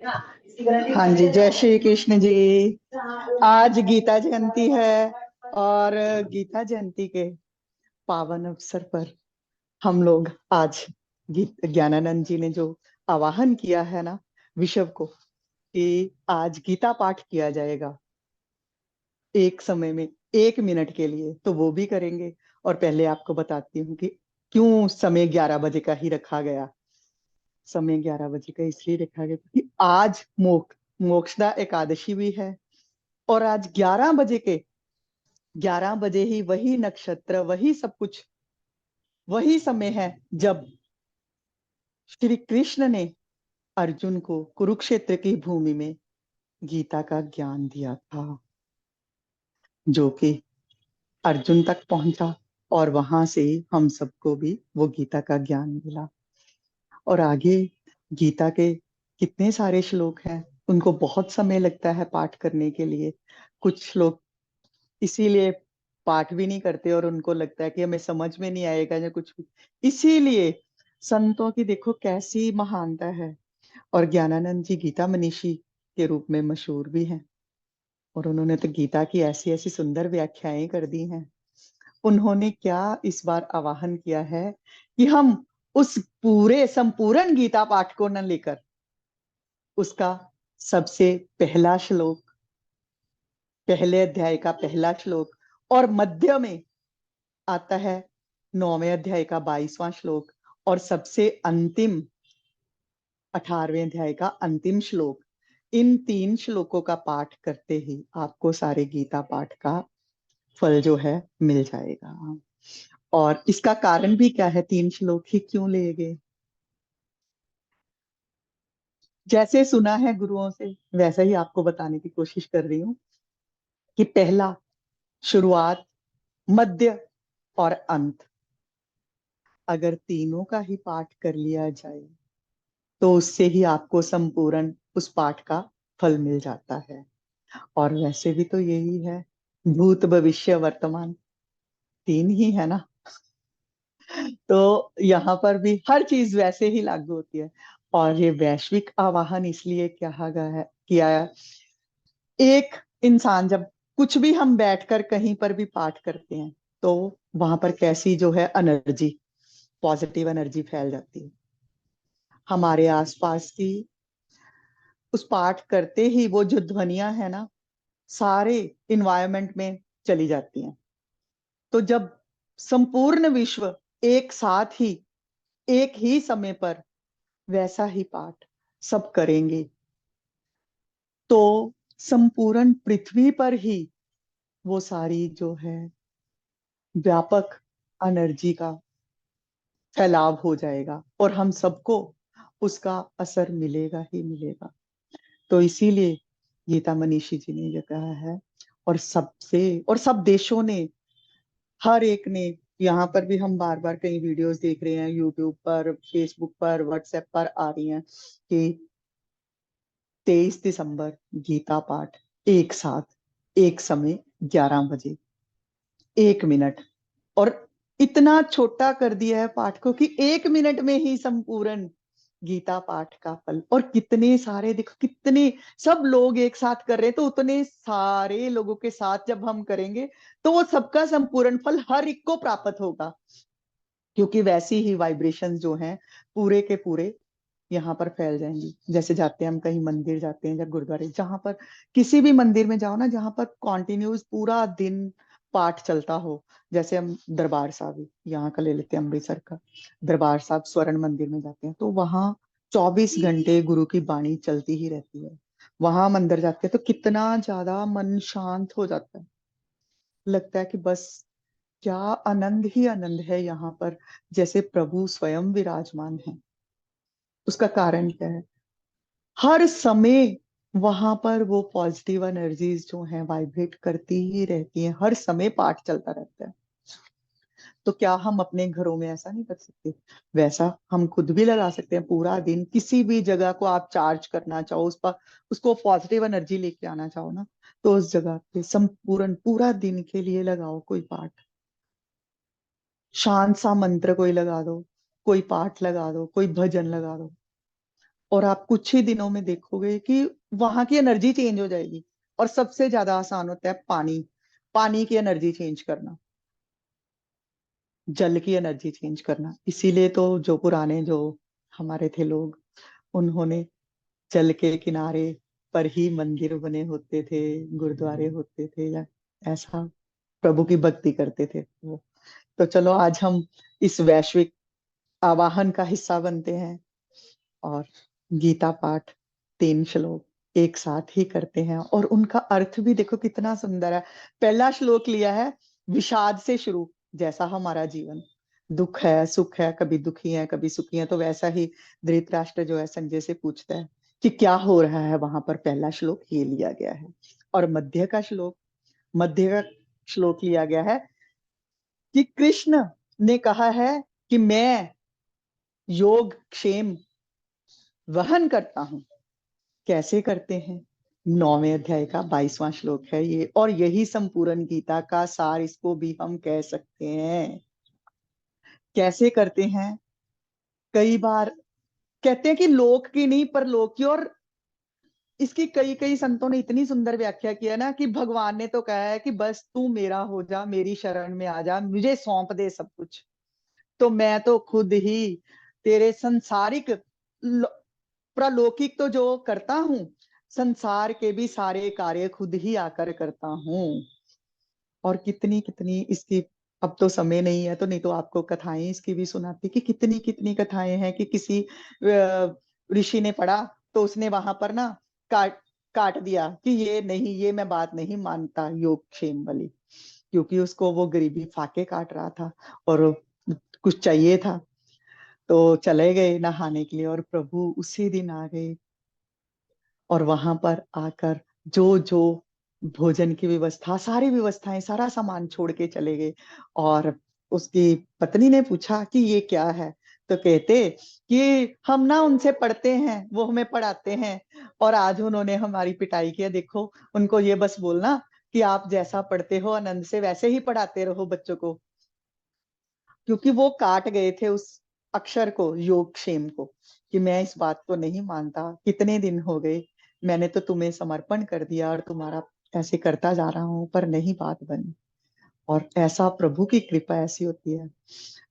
हाँ जी, जय श्री कृष्ण जी। आज गीता जयंती है और गीता जयंती के पावन अवसर पर हम लोग आज ज्ञानानंद जी ने जो आवाहन किया है ना विश्व को कि आज गीता पाठ किया जाएगा एक समय में 1 मिनट के लिए, तो वो भी करेंगे। और पहले आपको बताती हूँ कि क्यों समय 11 बजे का ही रखा गया। समय 11 बजे का इसलिए रखा गया क्योंकि आज मोक्षदा एकादशी भी है। और आज 11 बजे ही वही नक्षत्र, वही सब कुछ, वही समय है जब श्री कृष्ण ने अर्जुन को कुरुक्षेत्र की भूमि में गीता का ज्ञान दिया था, जो कि अर्जुन तक पहुंचा और वहां से हम सबको भी वो गीता का ज्ञान मिला। और आगे गीता के कितने सारे श्लोक हैं, उनको बहुत समय लगता है पाठ करने के लिए। कुछ लोग इसीलिए पाठ भी नहीं करते और उनको लगता है कि हमें समझ में नहीं आएगा या कुछ भी। इसीलिए संतों की देखो कैसी महानता है। और ज्ञानानंद जी गीता मनीषी के रूप में मशहूर भी हैं। और उन्होंने तो गीता की ऐसी ऐसी सुंदर व्याख्याएं कर दी हैं। उन्होंने क्या इस बार आवाहन किया है कि हम उस पूरे संपूर्ण गीता पाठ को न लेकर उसका सबसे पहला श्लोक, पहले अध्याय का पहला श्लोक, और मध्य में आता है 9वें अध्याय का 22वां श्लोक, और सबसे अंतिम 18वें अध्याय का अंतिम श्लोक, इन 3 श्लोकों का पाठ करते ही आपको सारे गीता पाठ का फल जो है मिल जाएगा। और इसका कारण भी क्या है, 3 श्लोक ही क्यों लिए गए? जैसे सुना है गुरुओं से वैसा ही आपको बताने की कोशिश कर रही हूँ कि पहला, शुरुआत, मध्य और अंत, अगर तीनों का ही पाठ कर लिया जाए तो उससे ही आपको संपूर्ण उस पाठ का फल मिल जाता है। और वैसे भी तो यही है, भूत भविष्य वर्तमान 3 ही है ना। तो यहाँ पर भी हर चीज वैसे ही लागू होती है। और ये वैश्विक आवाहन इसलिए कहा गया है, किया है। एक इंसान जब कुछ भी हम बैठकर कहीं पर भी पाठ करते हैं तो वहां पर कैसी जो है एनर्जी, पॉजिटिव एनर्जी फैल जाती है हमारे आसपास की। उस पाठ करते ही वो जो ध्वनियां है ना सारे इन्वायरमेंट में चली जाती हैं। तो जब संपूर्ण विश्व एक साथ ही एक ही समय पर वैसा ही पाठ सब करेंगे तो संपूर्ण पृथ्वी पर ही वो सारी जो है व्यापक एनर्जी का फैलाव हो जाएगा और हम सबको उसका असर मिलेगा ही मिलेगा। तो इसीलिए गीता मनीषी जी ने ये कहा है। और सबसे और सब देशों ने, हर एक ने, यहाँ पर भी हम बार बार कई वीडियोस देख रहे हैं, यूट्यूब पर, फेसबुक पर, व्हाट्सएप पर आ रही हैं कि 23 दिसंबर गीता पाठ एक साथ एक समय 11 बजे 1 मिनट। और इतना छोटा कर दिया है पाठ को कि 1 मिनट में ही संपूर्ण गीता पाठ का फल। और कितने सारे देखो, कितने सब लोग एक साथ कर रहे हैं, तो उतने सारे लोगों के साथ जब हम करेंगे तो वो सबका संपूर्ण फल हर एक को प्राप्त होगा। क्योंकि वैसी ही वाइब्रेशंस जो हैं पूरे के पूरे यहाँ पर फैल जाएंगी। जैसे जाते हैं हम कहीं मंदिर जाते हैं या गुरुद्वारे, जहां पर किसी भी मंदिर में जाओ ना जहां पर कॉन्टिन्यूस पूरा दिन पाठ चलता हो। जैसे हम दरबार साहब ही यहाँ का ले लेते हैं, अमृतसर का दरबार साहब स्वर्ण मंदिर में जाते हैं तो वहां 24 घंटे गुरु की बाणी चलती ही रहती है। वहां हम अंदर जाते हैं तो कितना ज्यादा मन शांत हो जाता है, लगता है कि बस क्या आनंद ही आनंद है यहाँ पर, जैसे प्रभु स्वयं विराजमान है। उसका कारण क्या है, हर समय वहां पर वो पॉजिटिव एनर्जीज जो हैं वाइब्रेट करती ही रहती हैं, हर समय पाठ चलता रहता है। तो क्या हम अपने घरों में ऐसा नहीं कर सकते? वैसा हम खुद भी लगा सकते हैं। पूरा दिन किसी भी जगह को आप चार्ज करना चाहो, उस पर उसको पॉजिटिव एनर्जी लेके आना चाहो ना, तो उस जगह पे संपूर्ण पूरा दिन के लिए लगाओ कोई पाठ, शांत सा मंत्र कोई लगा दो, कोई पाठ लगा दो, कोई भजन लगा दो। और आप कुछ ही दिनों में देखोगे कि वहां की एनर्जी चेंज हो जाएगी। और सबसे ज्यादा आसान होता है पानी, पानी की एनर्जी चेंज करना, जल की एनर्जी चेंज करना। इसीलिए तो जो पुराने जो हमारे थे लोग, उन्होंने जल के किनारे पर ही मंदिर बने होते थे, गुरुद्वारे होते थे, या ऐसा प्रभु की भक्ति करते थे वो। तो चलो आज हम इस वैश्विक आवाहन का हिस्सा बनते हैं और गीता पाठ 3 श्लोक एक साथ ही करते हैं। और उनका अर्थ भी देखो कितना सुंदर है। पहला श्लोक लिया है विषाद से शुरू, जैसा हमारा जीवन, दुख है सुख है, कभी दुखी है कभी सुखी है, तो वैसा ही धृतराष्ट्र जो है संजय से पूछता है कि क्या हो रहा है वहां पर। पहला श्लोक ये लिया गया है। और मध्य का श्लोक लिया गया है कि कृष्ण ने कहा है कि मैं योग क्षेम वहन करता हूं। कैसे करते हैं? 9वें अध्याय का 22वां श्लोक है ये, और यही संपूर्ण गीता का सार इसको भी हम कह सकते हैं। कैसे करते हैं? कई बार कहते हैं कि लोक की नहीं परलोक की। और इसकी कई कई संतों ने इतनी सुंदर व्याख्या किया ना कि भगवान ने तो कहा है कि बस तू मेरा हो जा, मेरी शरण में आ जा, मुझे सौंप दे सब कुछ, तो मैं तो खुद ही तेरे सांसारिक प्रलौकिक तो जो करता हूँ, संसार के भी सारे कार्य खुद ही आकर करता हूँ। और कितनी कितनी इसकी, अब तो समय नहीं है तो नहीं तो आपको कथाएं इसकी भी सुनाती कि कितनी कितनी कथाएं हैं कि किसी ऋषि ने पढ़ा तो उसने वहां पर ना काट काट दिया कि ये नहीं, ये मैं बात नहीं मानता योगक्षेम वाली, क्योंकि उसको वो गरीबी फाके काट रहा था और कुछ चाहिए था। तो चले गए नहाने के लिए और प्रभु उसी दिन आ गए और वहां पर आकर जो जो भोजन की व्यवस्था, सारी व्यवस्थाएं, सारा सामान छोड़ के चले गए। और उसकी पत्नी ने पूछा कि ये क्या है, तो कहते कि हम ना उनसे पढ़ते हैं, वो हमें पढ़ाते हैं, और आज उन्होंने हमारी पिटाई किया। देखो उनको ये बस बोलना कि आप जैसा पढ़ते हो आनंद से वैसे ही पढ़ाते रहो बच्चों को, क्योंकि वो काट गए थे उस अक्षर को, योगक्षेम को, कि मैं इस बात को नहीं मानता, कितने दिन हो गए मैंने तो तुम्हें समर्पण कर दिया और तुम्हारा ऐसे करता जा रहा हूं, पर नहीं बात बनी। और ऐसा प्रभु की कृपा ऐसी होती है।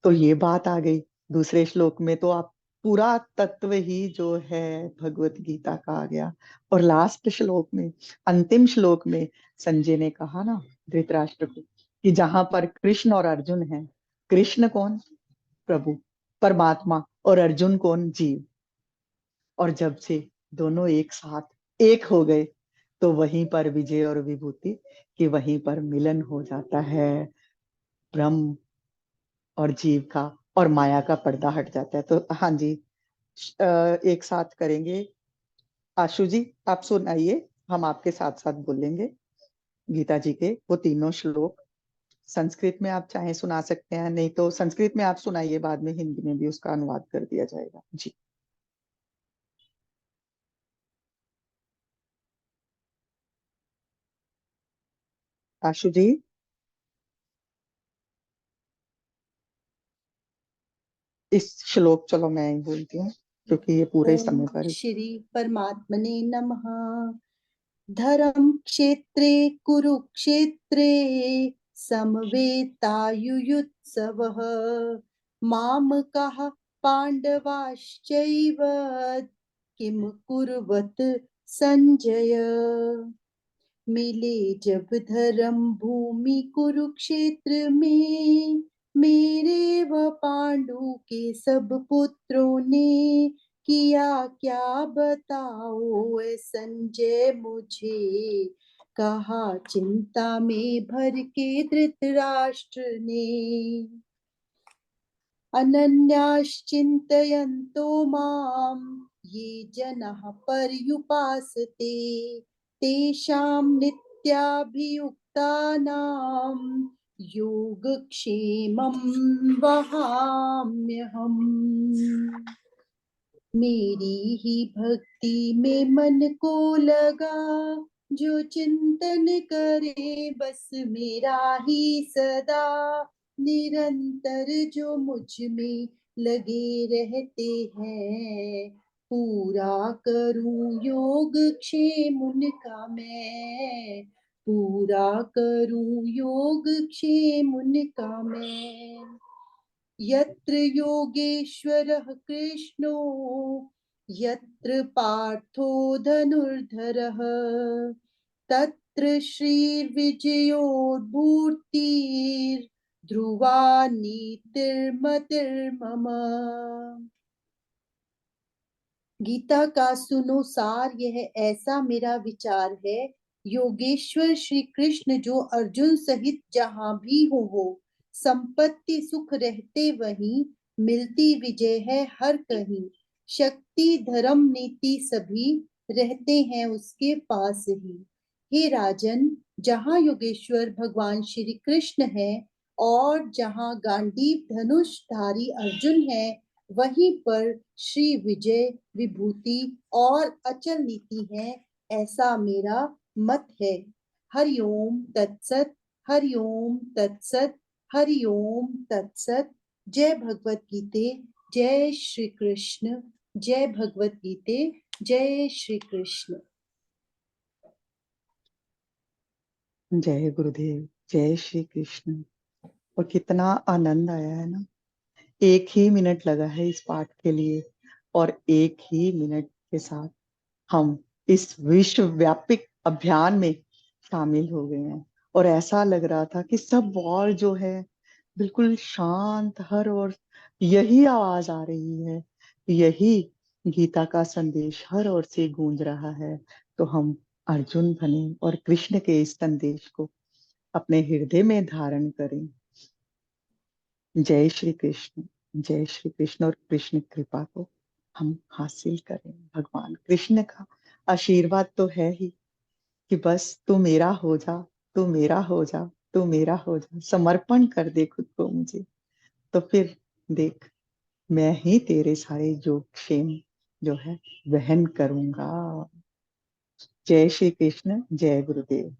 तो ये बात आ गई। दूसरे श्लोक में तो आप पूरा तत्व ही जो है भगवत गीता का आ गया। और लास्ट श्लोक में, अंतिम श्लोक में संजय ने कहा ना धृतराष्ट्र को कि जहां पर कृष्ण और अर्जुन हैं, कृष्ण कौन? प्रभु परमात्मा, और अर्जुन कौन? जीव। और जब से दोनों एक साथ एक हो गए तो वहीं पर विजय और विभूति कि वहीं पर मिलन हो जाता है ब्रह्म और जीव का, और माया का पर्दा हट जाता है। तो हाँ जी, एक साथ करेंगे। आशु जी आप सुनाइए, हम आपके साथ साथ बोलेंगे गीता जी के वो 3 श्लोक। संस्कृत में आप चाहे सुना सकते हैं, नहीं तो संस्कृत में आप सुनाइए, बाद में हिंदी में भी उसका अनुवाद कर दिया जाएगा जी। आशु जी। इस श्लोक चलो मैं ही बोलती हूँ क्योंकि ये पूरे समय ओम पर। श्री परमात्मने नमः। धर्म क्षेत्रे कुरुक्षेत्रे समवेतायुयुत्सवः मामकाः पांडवाश्चैव किम कुर्वत संजय। मिले जब धर्म भूमि कुरुक्षेत्र में मेरे व पांडु के सब पुत्रों ने किया क्या बताओ ए संजय मुझे। कहा चिंता में भर के धृतराष्ट्र ने। अनन्याश्चिन्तयन्तो मां ये जनाः पर्युपासते तेषां नित्याभियुक्तानां योगक्षेमं वहाम्यहम्। मेरी ही भक्ति में मन को लगा जो चिंतन करे बस मेरा ही सदा निरंतर जो मुझ में लगे रहते हैं पूरा करूं योग क्षेम उनका मैं, पूरा करूं योग क्षेम उनका मैं। यत्र योगेश्वरः कृष्णो, यत्र पार्थो धनुर्धरः, तत्र श्रीर्विजयोर्भूतिर्ध्रुवा नीतिर्मतिर्मम। गीता का सुनो सार, यह ऐसा मेरा विचार है। योगेश्वर श्री कृष्ण जो अर्जुन सहित जहां भी हो, संपत्ति सुख रहते वहीं, मिलती विजय है हर कहीं। शक्ति धर्म नीति सभी रहते हैं उसके पास ही। हे राजन, जहां योगेश्वर भगवान श्री कृष्ण है और जहां गांडीव धनुषधारी अर्जुन है, वहीं पर श्री विजय विभूति और अचल नीति है, ऐसा मेरा मत है। हरिओम तत्सत, हरिओम तत्सत, हरिओम तत्सत। जय भगवत गीते, जय श्री कृष्ण। जय भगवत गीते, जय श्री कृष्ण। जय गुरुदेव, जय श्री कृष्ण। और कितना आनंद आया है ना। 1 ही मिनट लगा है इस पाठ के लिए, और 1 ही मिनट के साथ हम इस विश्वव्यापी अभियान में शामिल हो गए हैं। और ऐसा लग रहा था कि सब और जो है बिल्कुल शांत, हर ओर यही आवाज आ रही है, यही गीता का संदेश हर ओर से गूंज रहा है। तो हम अर्जुन बने और कृष्ण के इस संदेश को अपने हृदय में धारण करें। जय श्री कृष्ण, जय श्री कृष्ण। और कृष्ण कृपा को हम हासिल करें। भगवान कृष्ण का आशीर्वाद तो है ही कि बस तू मेरा हो जा, तू मेरा हो जा, तू मेरा हो जा, समर्पण कर दे खुद को मुझे। तो फिर देख, मैं ही तेरे सारे योगक्षेम जो है वहन करूंगा। जय श्री कृष्ण, जय गुरुदेव।